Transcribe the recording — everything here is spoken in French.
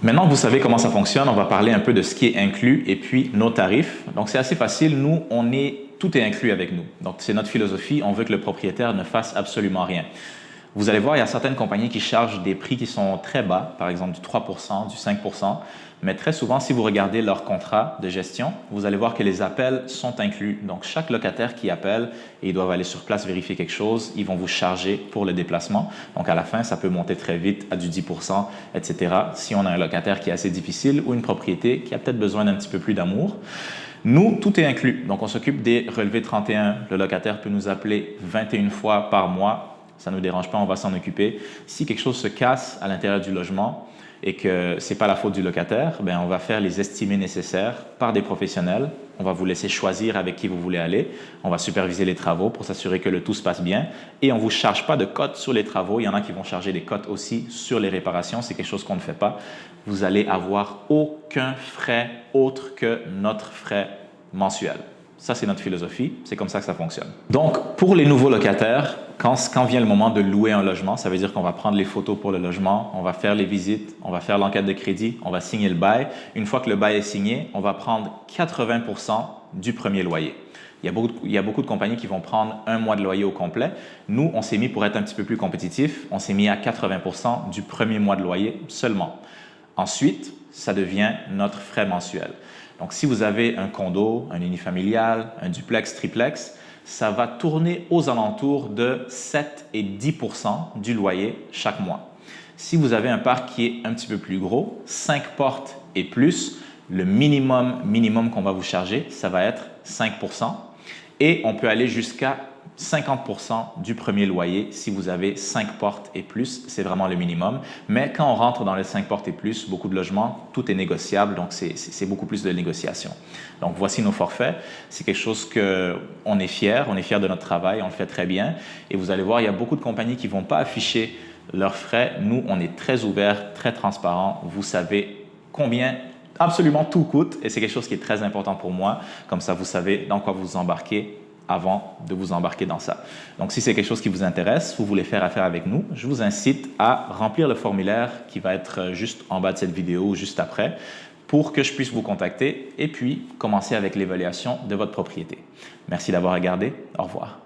Maintenant que vous savez comment ça fonctionne, on va parler un peu de ce qui est inclus et puis nos tarifs. Donc, c'est assez facile. Nous, tout est inclus avec nous. Donc, c'est notre philosophie. On veut que le propriétaire ne fasse absolument rien. Vous allez voir, il y a certaines compagnies qui chargent des prix qui sont très bas, par exemple du 3%, du 5%. Mais très souvent, si vous regardez leur contrat de gestion, vous allez voir que les appels sont inclus. Donc, chaque locataire qui appelle et ils doivent aller sur place vérifier quelque chose, ils vont vous charger pour le déplacement. Donc, à la fin, ça peut monter très vite à du 10%, etc. Si on a un locataire qui est assez difficile ou une propriété qui a peut-être besoin d'un petit peu plus d'amour. Nous, tout est inclus. Donc, on s'occupe des relevés 31. Le locataire peut nous appeler 21 fois par mois. Ça ne nous dérange pas, on va s'en occuper. Si quelque chose se casse à l'intérieur du logement et que ce n'est pas la faute du locataire, ben on va faire les estimés nécessaires par des professionnels. On va vous laisser choisir avec qui vous voulez aller. On va superviser les travaux pour s'assurer que le tout se passe bien. Et on ne vous charge pas de cotes sur les travaux. Il y en a qui vont charger des cotes aussi sur les réparations. C'est quelque chose qu'on ne fait pas. Vous allez avoir aucun frais autre que notre frais mensuel. Ça, c'est notre philosophie. C'est comme ça que ça fonctionne. Donc, pour les nouveaux locataires, quand vient le moment de louer un logement, ça veut dire qu'on va prendre les photos pour le logement, on va faire les visites, on va faire l'enquête de crédit, on va signer le bail. Une fois que le bail est signé, on va prendre 80% du premier loyer. Il y a beaucoup de compagnies qui vont prendre un mois de loyer au complet. Nous, on s'est mis pour être un petit peu plus compétitif, on s'est mis à 80% du premier mois de loyer seulement. Ensuite, ça devient notre frais mensuel. Donc, si vous avez un condo, un unifamilial, un duplex, triplex, ça va tourner aux alentours de 7 et 10% du loyer chaque mois. Si vous avez un parc qui est un petit peu plus gros, 5 portes et plus, le minimum qu'on va vous charger, ça va être 5%. Et on peut aller jusqu'à 50% du premier loyer si vous avez 5 portes et plus, c'est vraiment le minimum. Mais quand on rentre dans les 5 portes et plus, beaucoup de logements, tout est négociable, donc c'est beaucoup plus de négociation. Donc voici nos forfaits, c'est quelque chose qu'on est fiers de notre travail, on le fait très bien. Et vous allez voir, il y a beaucoup de compagnies qui ne vont pas afficher leurs frais. Nous, on est très ouverts, très transparents. Vous savez combien absolument tout coûte et c'est quelque chose qui est très important pour moi. Comme ça, vous savez dans quoi vous embarquez avant de vous embarquer dans ça. Donc, si c'est quelque chose qui vous intéresse, vous voulez faire affaire avec nous, je vous incite à remplir le formulaire qui va être juste en bas de cette vidéo ou juste après pour que je puisse vous contacter et puis commencer avec l'évaluation de votre propriété. Merci d'avoir regardé. Au revoir.